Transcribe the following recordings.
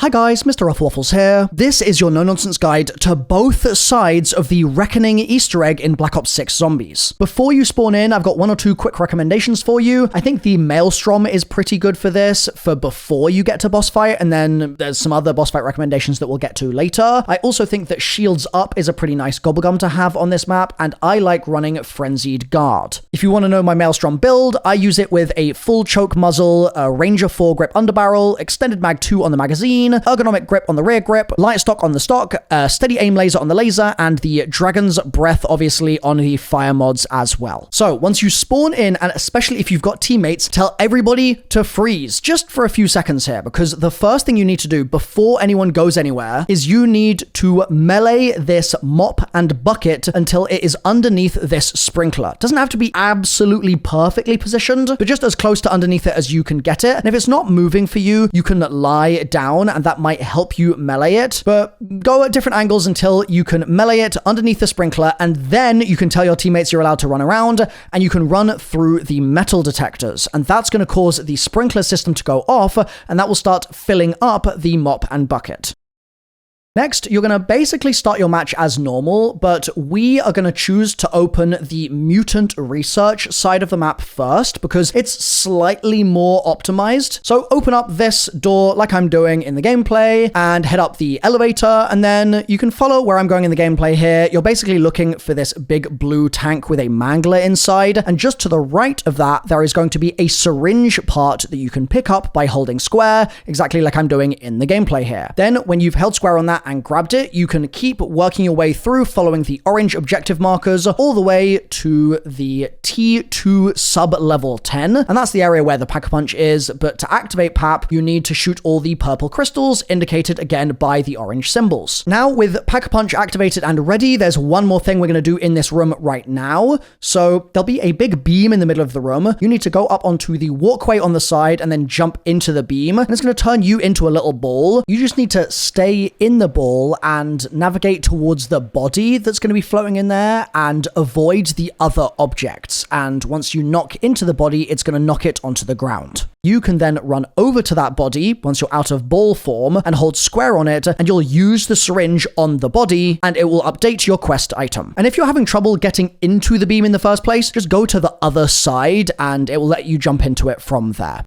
Hi guys, MrRoflWaffles here. This is your no-nonsense guide to both sides of the Reckoning Easter egg in Black Ops 6 Zombies. Before you spawn in, I've got one or two quick recommendations for you. I think the Maelstrom is pretty good for this, for before you get to boss fight, and then there's some other boss fight recommendations that we'll get to later. I also think that Shields Up is a pretty nice gobblegum to have on this map, and I like running Frenzied Guard. If you want to know my Maelstrom build, I use it with a full choke muzzle, a Ranger 4 grip underbarrel, extended mag 2 on the magazine, ergonomic grip on the rear grip, light stock on the stock, steady aim laser on the laser, and the Dragon's Breath obviously on the fire mods as well. So once you spawn in, and especially if you've got teammates, tell everybody to freeze just for a few seconds here, because the first thing you need to do before anyone goes anywhere is you need to melee this mop and bucket until it is underneath this sprinkler. It doesn't have to be absolutely perfectly positioned, but just as close to underneath it as you can get it. And if it's not moving for you, you can lie down and that might help you melee it, but go at different angles until you can melee it underneath the sprinkler, and then you can tell your teammates you're allowed to run around, and you can run through the metal detectors, and that's going to cause the sprinkler system to go off, and that will start filling up the mop and bucket. Next, you're going to basically start your match as normal, but we are going to choose to open the Mutant Research side of the map first because it's slightly more optimized. So open up this door like I'm doing in the gameplay and head up the elevator, and then you can follow where I'm going in the gameplay here. You're basically looking for this big blue tank with a mangler inside, and just to the right of that, there is going to be a syringe part that you can pick up by holding square, exactly like I'm doing in the gameplay here. Then when you've held square on that and grabbed it, you can keep working your way through following the orange objective markers all the way to the T2 sub-level 10, and that's the area where the Pack-a-Punch is, but to activate PAP, you need to shoot all the purple crystals, indicated again by the orange symbols. Now, with Pack-a-Punch activated and ready, there's one more thing we're going to do in this room right now. So there'll be a big beam in the middle of the room. You need to go up onto the walkway on the side and then jump into the beam, and it's going to turn you into a little ball. You just need to stay in the ball and navigate towards the body that's going to be floating in there and avoid the other objects. And once you knock into the body, it's going to knock it onto the ground. You can then run over to that body once you're out of ball form and hold square on it, and you'll use the syringe on the body and it will update your quest item. And if you're having trouble getting into the beam in the first place, just go to the other side and it will let you jump into it from there.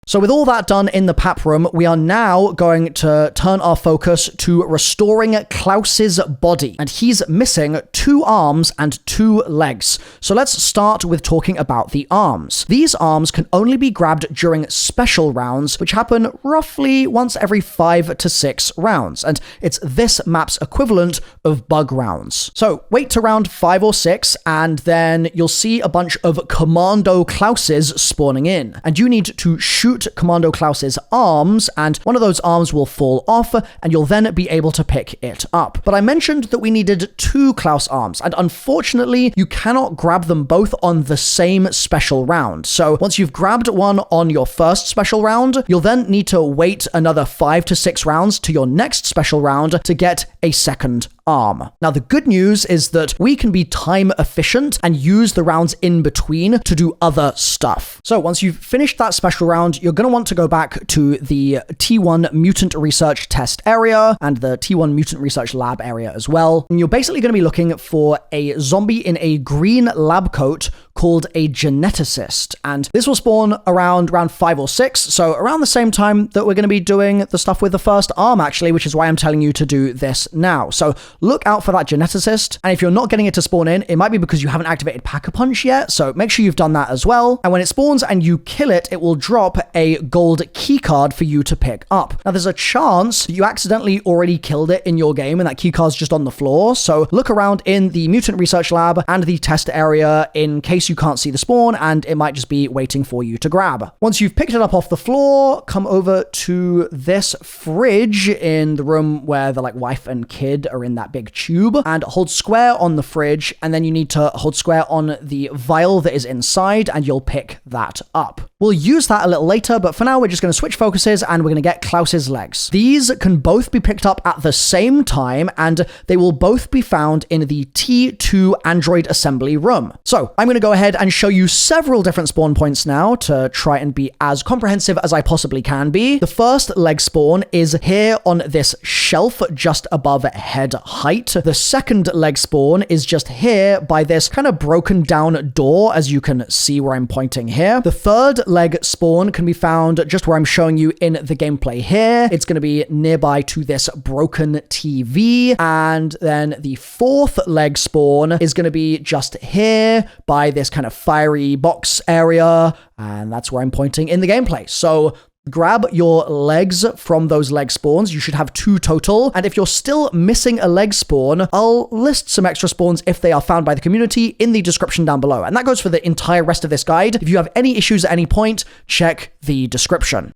So with all that done in the PAP room, we are now going to turn our focus to restoring Klaus's body. And he's missing 2 arms and 2 legs. So let's start with talking about the arms. These arms can only be grabbed during special rounds, which happen roughly once every 5 to 6 rounds. And it's this map's equivalent of bug rounds. So wait to round 5 or 6, and then you'll see a bunch of Kommando Klauses spawning in. And you need to shoot Kommando Klaus's arms, and one of those arms will fall off, and you'll then be able to pick it up. But I mentioned that we needed 2 Klaus arms, and unfortunately, you cannot grab them both on the same special round. So once you've grabbed one on your first special round, you'll then need to wait another 5 to 6 rounds to your next special round to get a second arm. Now, the good news is that we can be time efficient and use the rounds in between to do other stuff. So once you've finished that special round, you're going to want to go back to the T1 Mutant Research test area and the T1 Mutant Research lab area as well. And you're basically going to be looking for a zombie in a green lab coat called a geneticist. And this will spawn around round 5 or 6. So around the same time that we're going to be doing the stuff with the first arm, actually, which is why I'm telling you to do this now. So look out for that geneticist. And if you're not getting it to spawn in, it might be because you haven't activated Pack-a-Punch yet. So make sure you've done that as well. And when it spawns and you kill it, it will drop a gold keycard for you to pick up. Now, there's a chance that you accidentally already killed it in your game and that keycard's just on the floor. So look around in the Mutant Research Lab and the test area in case you can't see the spawn, and it might just be waiting for you to grab. Once you've picked it up off the floor, come over to this fridge in the room where the wife and kid are in that that big tube, and hold square on the fridge, and then you need to hold square on the vial that is inside, and you'll pick that up. We'll use that a little later, but for now we're just going to switch focuses and we're going to get Klaus's legs. These can both be picked up at the same time, and they will both be found in the T2 Android assembly room. So I'm going to go ahead and show you several different spawn points now to try and be as comprehensive as I possibly can be. The first leg spawn is here on this shelf just above head height. The second leg spawn is just here by this kind of broken down door, as you can see where I'm pointing here. The third leg spawn can be found just where I'm showing you in the gameplay here. It's going to be nearby to this broken TV. And then the fourth leg spawn is going to be just here by this kind of fiery box area. And that's where I'm pointing in the gameplay. So grab your legs from those leg spawns. You should have 2 total. And if you're still missing a leg spawn, I'll list some extra spawns if they are found by the community in the description down below. And that goes for the entire rest of this guide. If you have any issues at any point, check the description.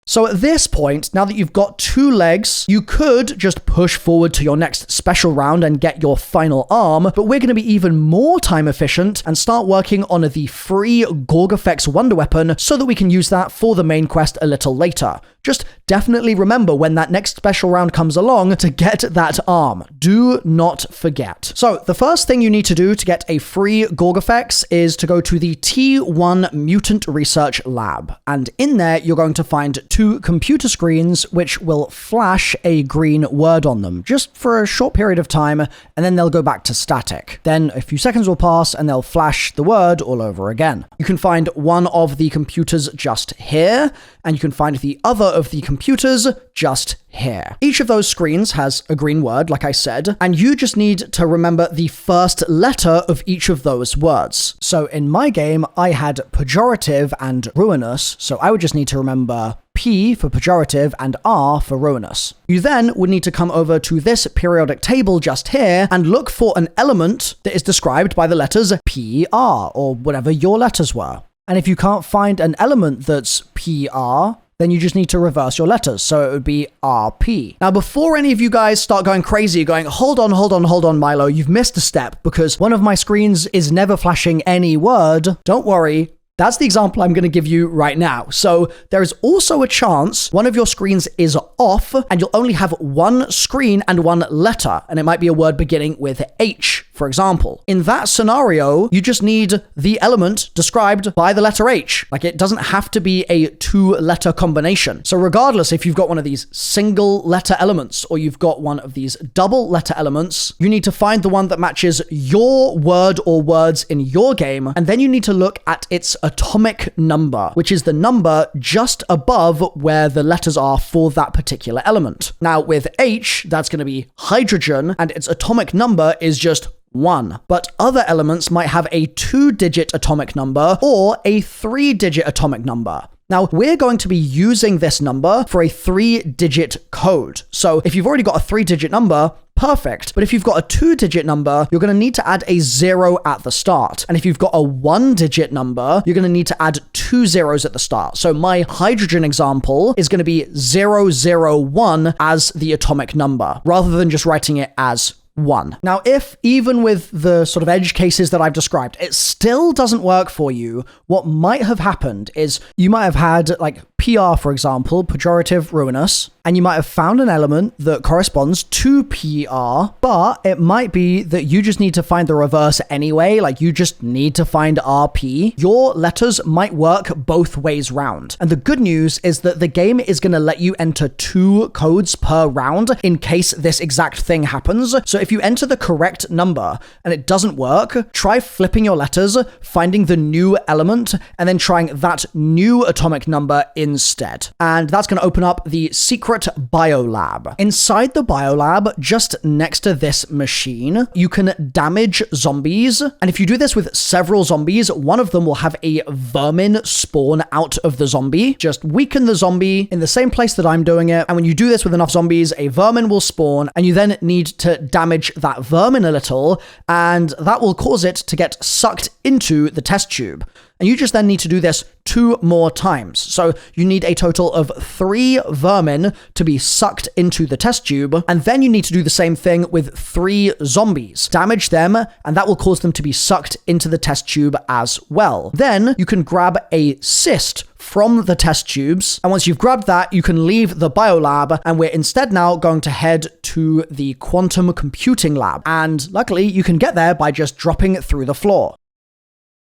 So at this point, now that you've got 2 legs, you could just push forward to your next special round and get your final arm, but we're going to be even more time efficient and start working on the free Gorgafex Wonder Weapon so that we can use that for the main quest a little later. Just definitely remember when that next special round comes along to get that arm. Do not forget. So the first thing you need to do to get a free Gorgafex is to go to the T1 Mutant Research Lab. And in there, you're going to find 2 computer screens which will flash a green word on them just for a short period of time, and then they'll go back to static. Then a few seconds will pass and they'll flash the word all over again. You can find one of the computers just here, and you can find the other of the computers just here. Each of those screens has a green word, like I said, and you just need to remember the first letter of each of those words. So in my game, I had pejorative and ruinous, so I would just need to remember P for pejorative and R for ruinous. You then would need to come over to this periodic table just here and look for an element that is described by the letters PR, or whatever your letters were. And if you can't find an element that's PR, then you just need to reverse your letters. So it would be RP. Now, before any of you guys start going crazy, going, hold on, Milo, you've missed a step because one of my screens is never flashing any word. Don't worry. That's the example I'm going to give you right now. So there is also a chance one of your screens is off and you'll only have 1 screen and 1 letter, and it might be a word beginning with H, for example. In that scenario, you just need the element described by the letter H. Like, it doesn't have to be a 2-letter combination. So regardless if you've got one of these single letter elements or you've got one of these double letter elements, you need to find the one that matches your word or words in your game, and then you need to look at its atomic number, which is the number just above where the letters are for that particular element. Now with H, that's going to be hydrogen, and its atomic number is just 1. But other elements might have a 2-digit atomic number or a 3-digit atomic number. Now, we're going to be using this number for a 3-digit code. So if you've already got a 3-digit number, perfect. But if you've got a 2-digit number, you're going to need to add a 0 at the start. And if you've got a 1-digit number, you're going to need to add 2 zeros at the start. So my hydrogen example is going to be 001 as the atomic number, rather than just writing it as 1. Now, if even with the sort of edge cases that I've described, it still doesn't work for you, what might have happened is you might have had like PR, for example, pejorative, ruinous, and you might have found an element that corresponds to PR, but it might be that you just need to find the reverse anyway, like you just need to find RP. Your letters might work both ways round. And the good news is that the game is going to let you enter 2 codes per round in case this exact thing happens. So if you enter the correct number and it doesn't work, try flipping your letters, finding the new element, and then trying that new atomic number instead. And that's going to open up the secret biolab. Inside the biolab, just next to this machine, you can damage zombies. And if you do this with several zombies, one of them will have a vermin spawn out of the zombie. Just weaken the zombie in the same place that I'm doing it. And when you do this with enough zombies, a vermin will spawn, and you then need to damage that vermin a little, and that will cause it to get sucked into the test tube. And you just then need to do this 2 more times. So you need a total of 3 vermin to be sucked into the test tube, and then you need to do the same thing with 3 zombies. Damage them, and that will cause them to be sucked into the test tube as well. Then you can grab a cyst from the test tubes, and once you've grabbed that, you can leave the biolab, and we're instead now going to head to the quantum computing lab. And luckily, you can get there by just dropping it through the floor.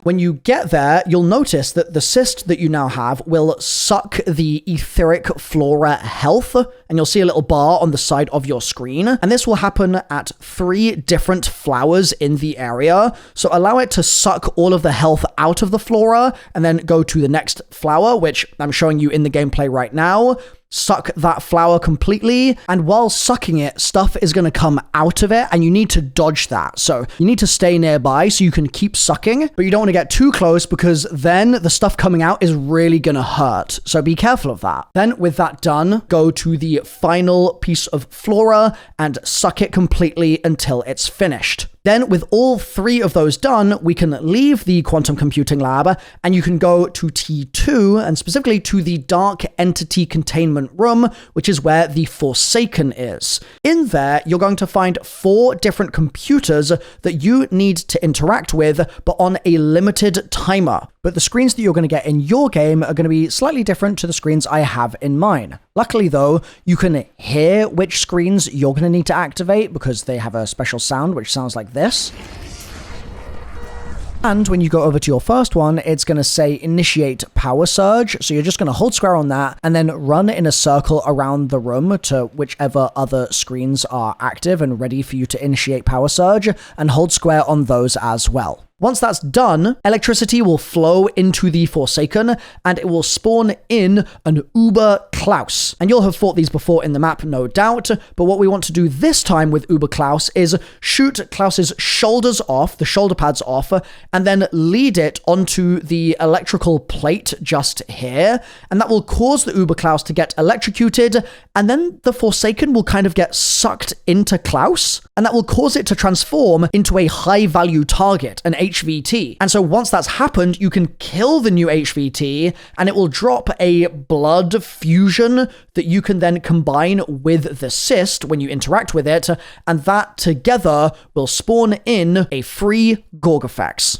When you get there, you'll notice that the cyst that you now have will suck the etheric flora health, and you'll see a little bar on the side of your screen. And this will happen at 3 different flowers in the area. So allow it to suck all of the health out of the flora, and then go to the next flower, which I'm showing you in the gameplay right now. Suck that flower completely, and while sucking it, stuff is going to come out of it, and you need to dodge that. So you need to stay nearby so you can keep sucking, but you don't want to get too close because then the stuff coming out is really going to hurt. So be careful of that. Then with that done, go to the final piece of flora and suck it completely until it's finished. Then with all 3 of those done, we can leave the quantum computing lab and you can go to T2 and specifically to the dark entity containment room, which is where the Forsaken is. In there, you're going to find 4 different computers that you need to interact with, but on a limited timer. But the screens that you're going to get in your game are going to be slightly different to the screens I have in mine. Luckily though, you can hear which screens you're going to need to activate because they have a special sound which sounds like this. And when you go over to your first one, it's going to say initiate power surge. So you're just going to hold square on that and then run in a circle around the room to whichever other screens are active and ready for you to initiate power surge, and hold square on those as well. Once that's done, electricity will flow into the Forsaken and it will spawn in an Uber Klaus. And you'll have fought these before in the map, no doubt, but what we want to do this time with Uber Klaus is shoot Klaus's shoulders off, the shoulder pads off, and then lead it onto the electrical plate just here, and that will cause the Uber Klaus to get electrocuted, and then the Forsaken will kind of get sucked into Klaus, and that will cause it to transform into a high-value target, an HVT. And so once that's happened, you can kill the new HVT and it will drop a blood fusion that you can then combine with the cyst when you interact with it, and that together will spawn in a free Gorgafex.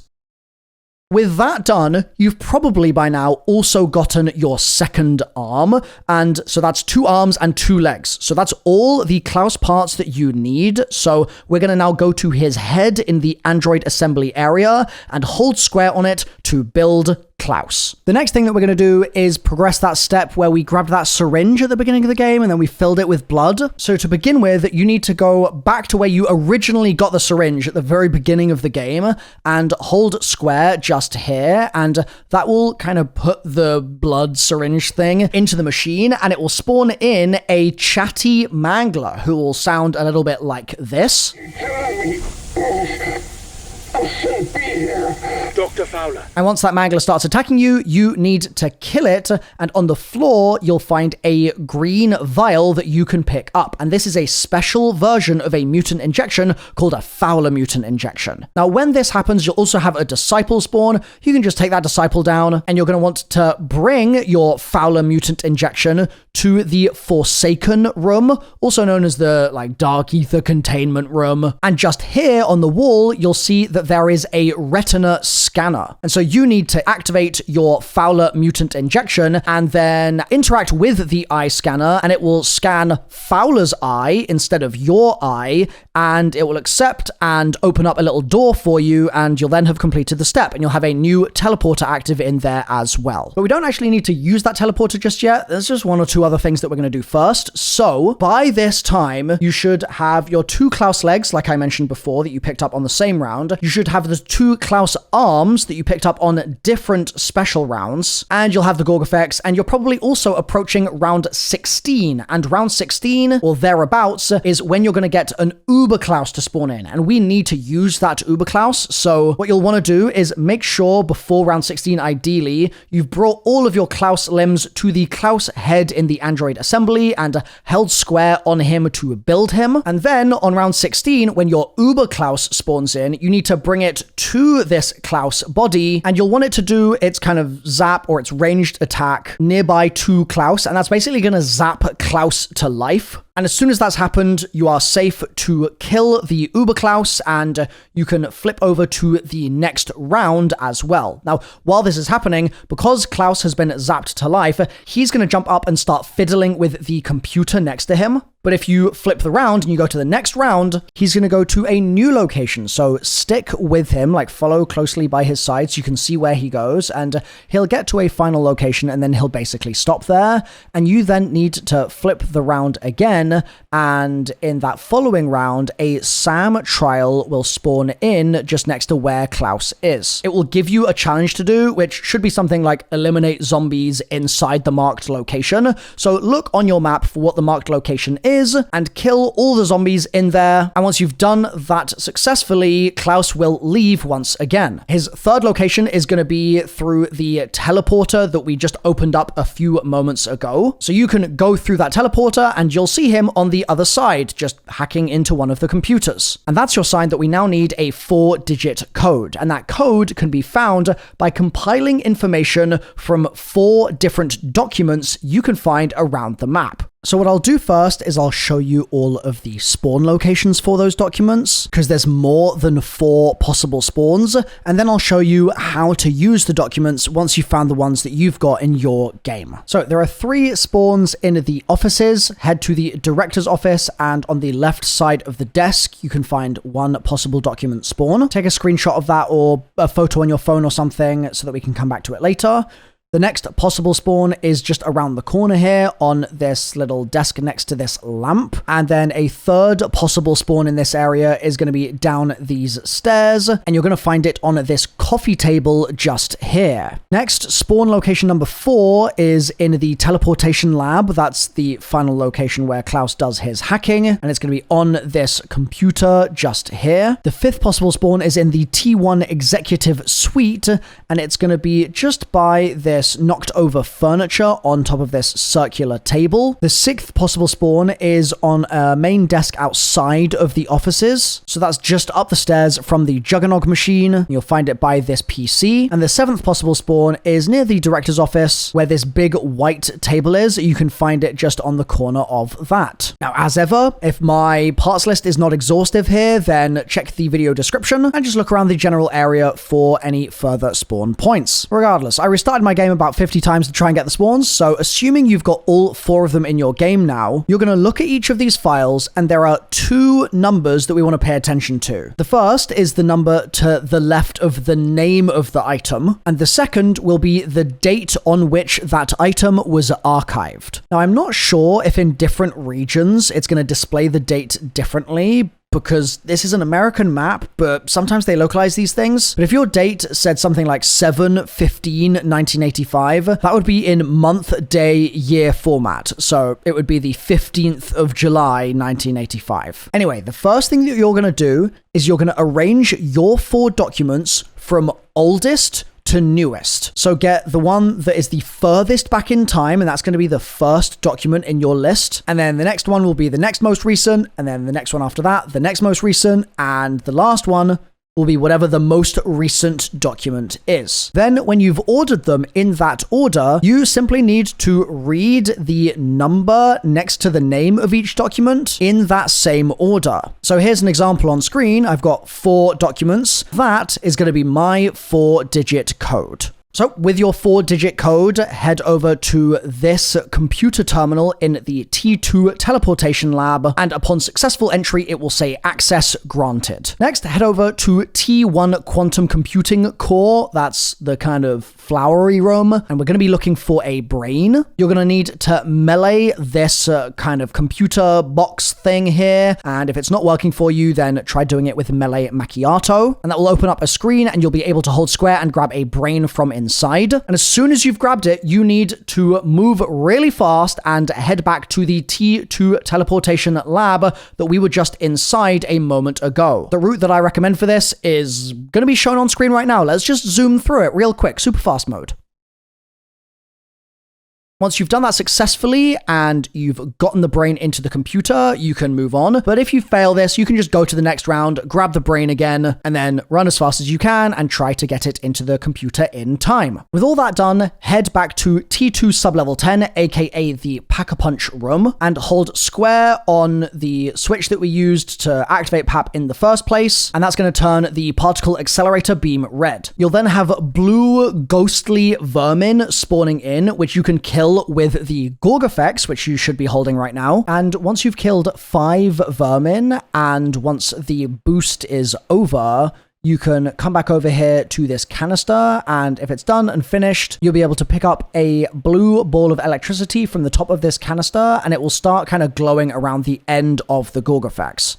With that done, you've probably by now also gotten your second arm, and so that's 2 arms and 2 legs. So that's all the Klaus parts that you need. So we're going to now go to his head in the android assembly area and hold square on it to build Klaus. The next thing that we're going to do is progress that step where we grabbed that syringe at the beginning of the game and then we filled it with blood. So to begin with, you need to go back to where you originally got the syringe at the very beginning of the game and hold square just here, and that will kind of put the blood syringe thing into the machine, and it will spawn in a chatty mangler who will sound a little bit like this. I shouldn't be here. Dr. Fowler. And once that mangler starts attacking you, you need to kill it, and on the floor you'll find a green vial that you can pick up, and this is a special version of a mutant injection called a Fowler mutant injection. Now when this happens, you'll also have a disciple spawn. You can just take that disciple down, and you're going to want to bring your Fowler mutant injection to the Forsaken room, also known as the dark ether containment room. And just here on the wall, you'll see that there is a retina scanner. And so you need to activate your Fowler mutant injection and then interact with the eye scanner, and it will scan Fowler's eye instead of your eye, and it will accept and open up a little door for you, and you'll then have completed the step, and you'll have a new teleporter active in there as well. But we don't actually need to use that teleporter just yet. There's just 1 or 2 other things that we're going to do first. So by this time, you should have your 2 Klaus legs, like I mentioned before, that you picked up on the same round. You should have the 2 Klaus arms that you picked up on different special rounds, and you'll have the Gorgafex, and you're probably also approaching round 16, and round 16 or thereabouts is when you're going to get an Uber Klaus to spawn in, and we need to use that Uber Klaus. So what you'll want to do is make sure before round 16, ideally, you've brought all of your Klaus limbs to the Klaus head in the android assembly and held square on him to build him. And then on round 16, when your Uber Klaus spawns in, you need to bring it to this Klaus body, and you'll want it to do its kind of zap or its ranged attack nearby to Klaus, and that's basically going to zap Klaus to life. And as soon as that's happened, you are safe to kill the Uber Klaus, and you can flip over to the next round as well. Now, while this is happening, because Klaus has been zapped to life, he's going to jump up and start fiddling with the computer next to him. But if you flip the round and you go to the next round, he's going to go to a new location. So stick with him, like follow closely by his side so you can see where he goes, and he'll get to a final location and then he'll basically stop there. And you then need to flip the round again, and in that following round, a SAM trial will spawn in just next to where Klaus is. It will give you a challenge to do, which should be something like eliminate zombies inside the marked location. So look on your map for what the marked location is and kill all the zombies in there. And once you've done that successfully, Klaus will leave once again. His third location is going to be through the teleporter that we just opened up a few moments ago. So you can go through that teleporter and you'll see him on the other side, just hacking into one of the computers. And that's your sign that we now need a 4-digit code. And that code can be found by compiling information from 4 different documents you can find around the map. So what I'll do first is I'll show you all of the spawn locations for those documents, because there's more than 4 possible spawns, and then I'll show you how to use the documents once you've found the ones that you've got in your game. So there are 3 spawns in the offices. Head to the director's office, and on the left side of the desk, you can find 1 possible document spawn. Take a screenshot of that or a photo on your phone or something so that we can come back to it later. The next possible spawn is just around the corner here on this little desk next to this lamp. And then a third possible spawn in this area is going to be down these stairs, and you're going to find it on this coffee table just here. Next, spawn location number 4 is in the teleportation lab. That's the final location where Klaus does his hacking, and it's going to be on this computer just here. The 5th possible spawn is in the T1 executive suite, and it's going to be just by this knocked over furniture on top of this circular table. The 6th possible spawn is on a main desk outside of the offices. So that's just up the stairs from the Juggernog machine. You'll find it by this PC. And the 7th possible spawn is near the director's office where this big white table is. You can find it just on the corner of that. Now, as ever, if my parts list is not exhaustive here, then check the video description and just look around the general area for any further spawn points. Regardless, I restarted my game about 50 times to try and get the spawns, so assuming you've got all 4 of them in your game now, you're going to look at each of these files, and there are 2 numbers that we want to pay attention to. The first is the number to the left of the name of the item, and the second will be the date on which that item was archived. Now, I'm not sure if in different regions it's going to display the date differently, because this is an American map, but sometimes they localize these things. But if your date said something like 7/15/1985, that would be in month, day, year format. So it would be the 15th of July, 1985. Anyway, the first thing that you're going to do is you're going to arrange your 4 documents from oldest to newest. So get the one that is the furthest back in time, and that's going to be the first document in your list. And then the next one will be the next most recent, and then the next one after that, the next most recent, and the last one will be whatever the most recent document is. Then when you've ordered them in that order, you simply need to read the number next to the name of each document in that same order. So here's an example on screen. I've got 4 documents. That is going to be my 4-digit code. So with your 4-digit code, head over to this computer terminal in the T2 teleportation lab, and upon successful entry, it will say access granted. Next, head over to T1 quantum computing core. That's the kind of flowery room, and we're going to be looking for a brain. You're going to need to melee this kind of computer box thing here, and if it's not working for you, then try doing it with melee macchiato, and that will open up a screen, and you'll be able to hold square and grab a brain from inside. And as soon as you've grabbed it, you need to move really fast and head back to the T2 teleportation lab that we were just inside a moment ago. The route that I recommend for this is going to be shown on screen right now. Let's just zoom through it real quick, super fast mode. Once you've done that successfully and you've gotten the brain into the computer, you can move on. But if you fail this, you can just go to the next round, grab the brain again, and then run as fast as you can and try to get it into the computer in time. With all that done, head back to T2 sublevel 10, aka the Pack-a-Punch room, and hold square on the switch that we used to activate PAP in the first place, and that's going to turn the particle accelerator beam red. You'll then have blue ghostly vermin spawning in, which you can kill with the Gorg effects, which you should be holding right now. And once you've killed 5 vermin, and once the boost is over, you can come back over here to this canister, and if it's done and finished, you'll be able to pick up a blue ball of electricity from the top of this canister, and it will start kind of glowing around the end of the Gorg effects.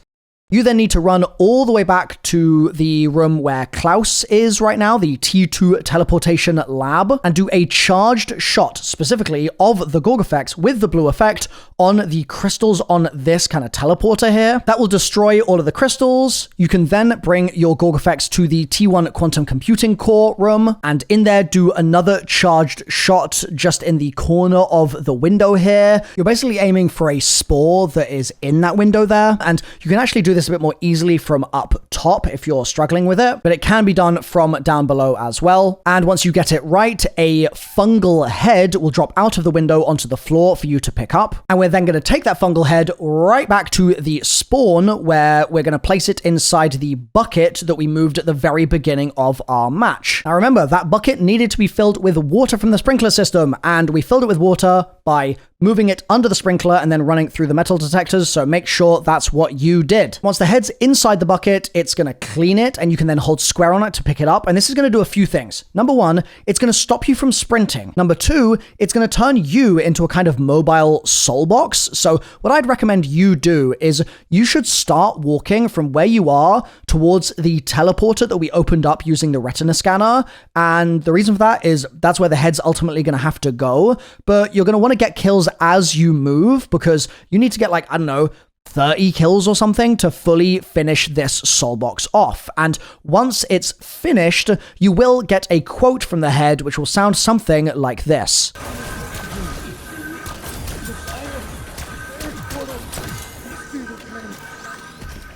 You then need to run all the way back to the room where Klaus is right now, the T2 teleportation lab, and do a charged shot specifically of the Gorg effects with the blue effect on the crystals on this kind of teleporter here. That will destroy all of the crystals. You can then bring your Gorg effects to the T1 quantum computing core room, and in there do another charged shot just in the corner of the window here. You're basically aiming for a spore that is in that window there, and you can actually do this a bit more easily from up top if you're struggling with it, but it can be done from down below as well. And once you get it right, a fungal head will drop out of the window onto the floor for you to pick up. And we're then going to take that fungal head right back to the spawn, where we're going to place it inside the bucket that we moved at the very beginning of our match. Now remember, that bucket needed to be filled with water from the sprinkler system, and we filled it with water by moving it under the sprinkler and then running through the metal detectors, so make sure that's what you did. Once the head's inside the bucket, it's going to clean it, and you can then hold square on it to pick it up, and this is going to do a few things. Number 1, it's going to stop you from sprinting. Number 2, it's going to turn you into a kind of mobile soul box. So what I'd recommend you do is you should start walking from where you are towards the teleporter that we opened up using the retina scanner, and the reason for that is that's where the head's ultimately going to have to go, but you're going to want to get kills as you move, because you need to get, like, I don't know, 30 kills or something to fully finish this soul box off. And once it's finished, you will get a quote from the head, which will sound something like this.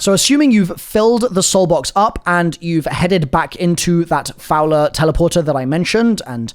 So assuming you've filled the soul box up and you've headed back into that Fowler teleporter that I mentioned and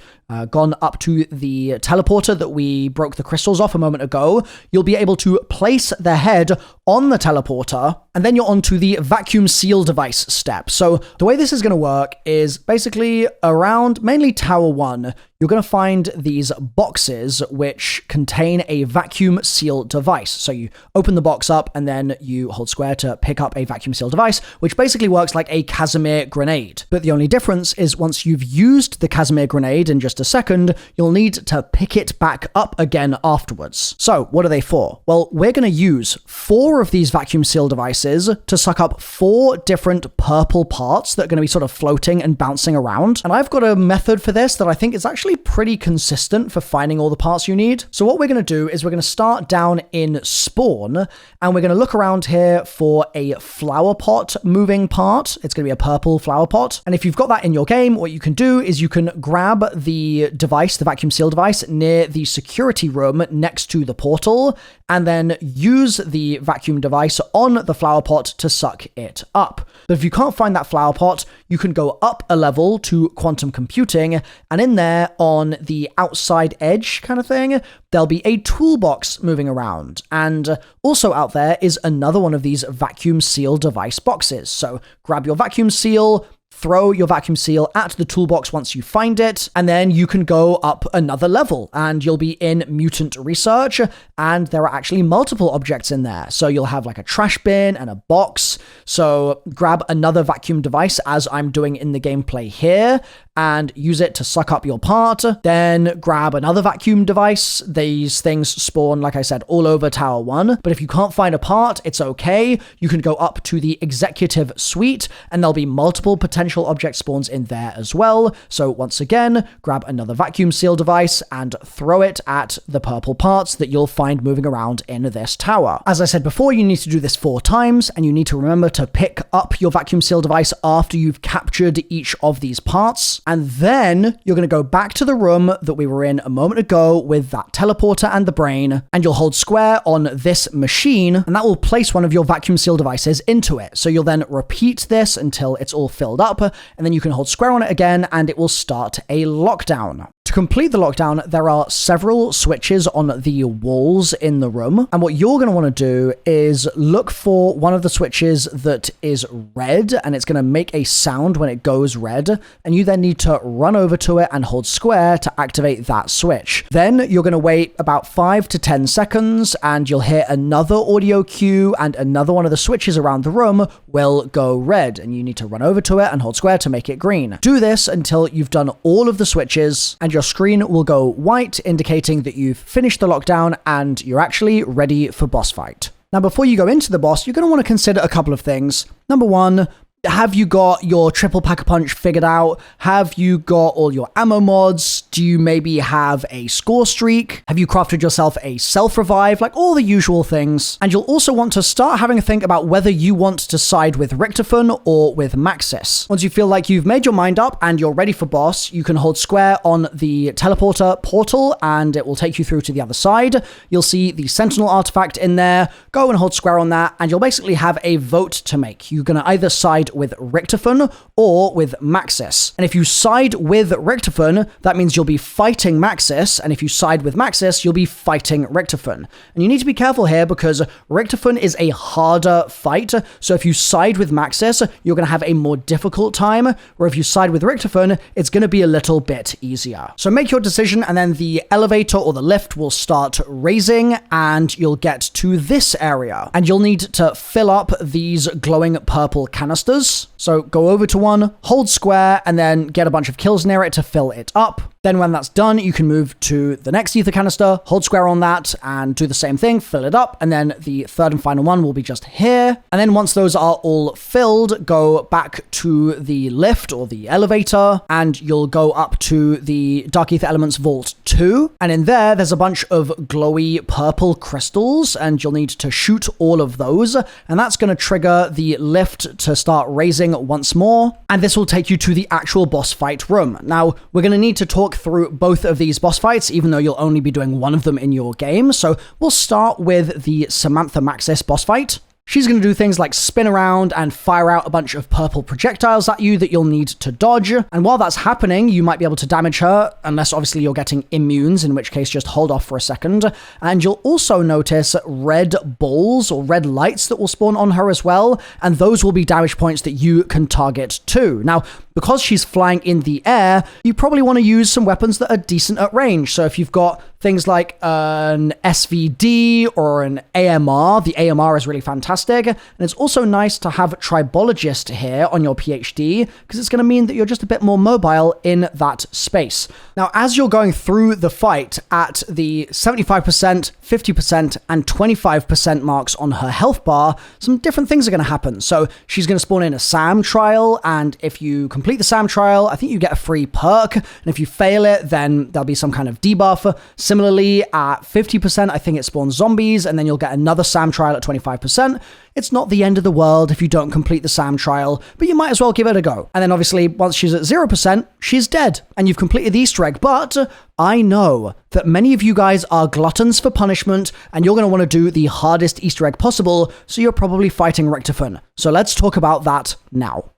gone up to the teleporter that we broke the crystals off a moment ago, you'll be able to place the head on the teleporter, and then you're onto the vacuum seal device step. So the way this is going to work is basically around mainly Tower 1, you're going to find these boxes which contain a vacuum seal device. So you open the box up and then you hold square to pick up a vacuum seal device, which basically works like a Kazimir grenade. But the only difference is once you've used the Kazimir grenade in just a second, you'll need to pick it back up again afterwards. So what are they for? Well, we're going to use 4 of these vacuum seal devices to suck up 4 different purple parts that are going to be sort of floating and bouncing around. And I've got a method for this that I think is actually pretty consistent for finding all the parts you need. So what we're going to do is we're going to start down in spawn, and we're going to look around here for a flower pot moving part. It's going to be a purple flower pot. And if you've got that in your game, what you can do is you can grab the device, the vacuum seal device, near the security room next to the portal, and then use the vacuum device on the flower pot to suck it up. But if you can't find that flower pot, you can go up a level to quantum computing, and in there on the outside edge kind of thing, there'll be a toolbox moving around. And also out there is another one of these vacuum seal device boxes. So grab your vacuum seal, throw your vacuum seal at the toolbox once you find it, and then you can go up another level and you'll be in Mutant Research, and there are actually multiple objects in there. So you'll have like a trash bin and a box. So grab another vacuum device as I'm doing in the gameplay here and use it to suck up your part. Then grab another vacuum device. These things spawn, like I said, all over Tower 1. But if you can't find a part, it's okay. You can go up to the executive suite and there'll be multiple potential potential object spawns in there as well. So once again, grab another vacuum seal device and throw it at the purple parts that you'll find moving around in this tower. As I said before, you need to do this 4 times, and you need to remember to pick up your vacuum seal device after you've captured each of these parts. And then you're going to go back to the room that we were in a moment ago with that teleporter and the brain, and you'll hold square on this machine, and that will place one of your vacuum seal devices into it. So you'll then repeat this until it's all filled up, and then you can hold square on it again, and it will start a lockdown. To complete the lockdown, there are several switches on the walls in the room, and what you're going to want to do is look for one of the switches that is red, and it's going to make a sound when it goes red, and you then need to run over to it and hold square to activate that switch. Then you're going to wait about 5 to 10 seconds, and you'll hear another audio cue, and another one of the switches around the room will go red, and you need to run over to it and hold square to make it green. Do this until you've done all of the switches, and your screen will go white, indicating that you've finished the lockdown and you're actually ready for boss fight. Now, before you go into the boss, you're going to want to consider a couple of things. Number one, have you got your triple pack-a-punch figured out? Have you got all your ammo mods? Do you maybe have a score streak? Have you crafted yourself a self-revive? Like all the usual things. And you'll also want to start having a think about whether you want to side with Richtofen or with Maxis. Once you feel like you've made your mind up and you're ready for boss, you can hold square on the teleporter portal and it will take you through to the other side. You'll see the Sentinel artifact in there. Go and hold square on that and you'll basically have a vote to make. You're going to either side with Richtofen or with Maxis. And if you side with Richtofen, that means you'll be fighting Maxis, and if you side with Maxis, you'll be fighting Richtofen. And you need to be careful here because Richtofen is a harder fight, so if you side with Maxis, you're going to have a more difficult time, where if you side with Richtofen, it's going to be a little bit easier. So make your decision, and then the elevator or the lift will start raising, and you'll get to this area. And you'll need to fill up these glowing purple canisters. So go over to one, hold square, and then get a bunch of kills near it to fill it up. Then when that's done, you can move to the next ether canister, hold square on that, and do the same thing, fill it up, and then the third and final one will be just here. And then once those are all filled, go back to the lift or the elevator, and you'll go up to the Dark Ether Elements Vault 2. And in there, there's a bunch of glowy purple crystals, and you'll need to shoot all of those, and that's going to trigger the lift to start raising once more, and this will take you to the actual boss fight room. Now, we're going to need to talk through both of these boss fights, even though you'll only be doing one of them in your game. So we'll start with the Samantha Maxis boss fight. She's going to do things like spin around and fire out a bunch of purple projectiles at you that you'll need to dodge. And while that's happening, you might be able to damage her, unless obviously you're getting immunes, in which case just hold off for a second. And you'll also notice red balls or red lights that will spawn on her as well. And those will be damage points that you can target too. Now, because she's flying in the air, you probably want to use some weapons that are decent at range. So if you've got things like an SVD or an AMR, the AMR is really fantastic. And it's also nice to have Tribologist here on your PhD, because it's going to mean that you're just a bit more mobile in that space. Now, as you're going through the fight at the 75%, 50%, and 25% marks on her health bar, some different things are going to happen. So she's going to spawn in a SAM trial, and if you complete the SAM trial, I think you get a free perk, and if you fail it, then there'll be some kind of debuff. Similarly, at 50%, I think it spawns zombies, and then you'll get another SAM trial at 25%. It's not the end of the world if you don't complete the SAM trial, but you might as well give it a go. And then obviously, once she's at 0%, she's dead, and you've completed the Easter egg. But I know that many of you guys are gluttons for punishment, and you're going to want to do the hardest Easter egg possible, so you're probably fighting Richtofen. So let's talk about that now.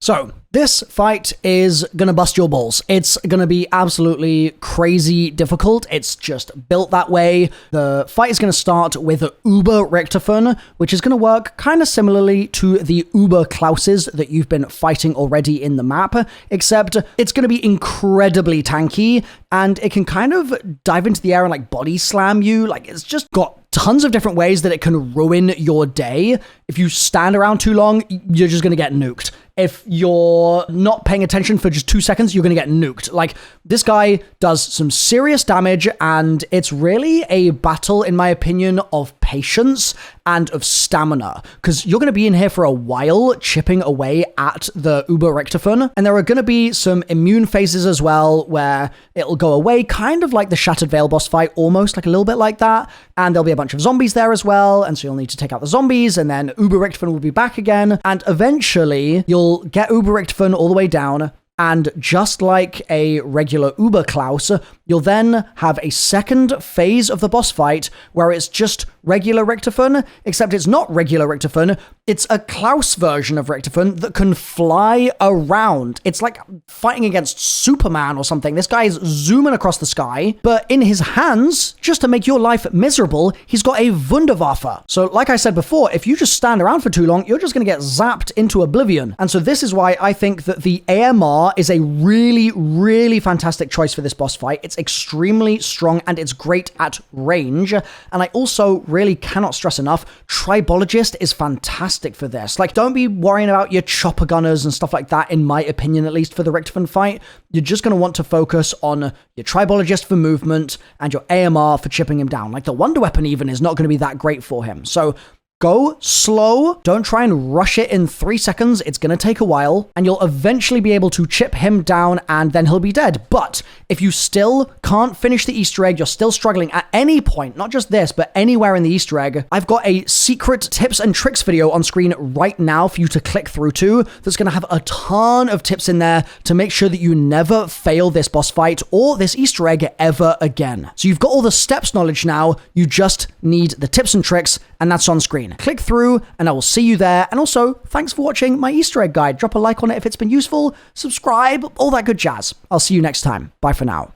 So, this fight is gonna bust your balls. It's gonna be absolutely crazy difficult. It's just built that way. The fight is gonna start with Uber Richtofen, which is gonna work kind of similarly to the Uber Klauses that you've been fighting already in the map, except it's gonna be incredibly tanky, and it can kind of dive into the air and like body slam you. Like, it's just got tons of different ways that it can ruin your day. If you stand around too long, you're just gonna get nuked. if you're not paying attention for just 2 seconds, you're going to get nuked. Like, this guy does some serious damage, and it's really a battle, in my opinion, of patience and of stamina, because you're going to be in here for a while chipping away at the Uber Richtofen, and there are going to be some immune phases as well where it'll go away, kind of like the Shattered Veil boss fight, almost like a little bit like that, and there'll be a bunch of zombies there as well, and so you'll need to take out the zombies, and then Uber Richtofen will be back again, and eventually you'll get Uber Richtofen all the way down. And just like a regular Uber Klaus, you'll then have a second phase of the boss fight where it's just regular Richtofen, except it's not regular Richtofen, it's a Klaus version of Richtofen that can fly around. It's like fighting against Superman or something. This guy is zooming across the sky, but in his hands, just to make your life miserable, he's got a Wunderwaffe. So like I said before, if you just stand around for too long, you're just going to get zapped into oblivion. And so this is why I think that the AMR is a really, really fantastic choice for this boss fight. It's extremely strong and it's great at range. And I also really cannot stress enough, Tribologist is fantastic for this. Like, don't be worrying about your chopper gunners and stuff like that, in my opinion, at least for the Richtofen fight. You're just going to want to focus on your Tribologist for movement and your AMR for chipping him down. Like, the Wonder Weapon even is not going to be that great for him. So go slow. Don't try and rush it in 3 seconds. It's going to take a while, and you'll eventually be able to chip him down, and then he'll be dead. But if you still can't finish the Easter egg, you're still struggling at any point, not just this, but anywhere in the Easter egg, I've got a secret tips and tricks video on screen right now for you to click through to that's going to have a ton of tips in there to make sure that you never fail this boss fight or this Easter egg ever again. So you've got all the steps knowledge now. You just need the tips and tricks, and that's on screen. Click through and I will see you there. And also, thanks for watching my Easter egg guide. Drop a like on it if it's been useful, subscribe, all that good jazz. I'll see you next time. Bye for now.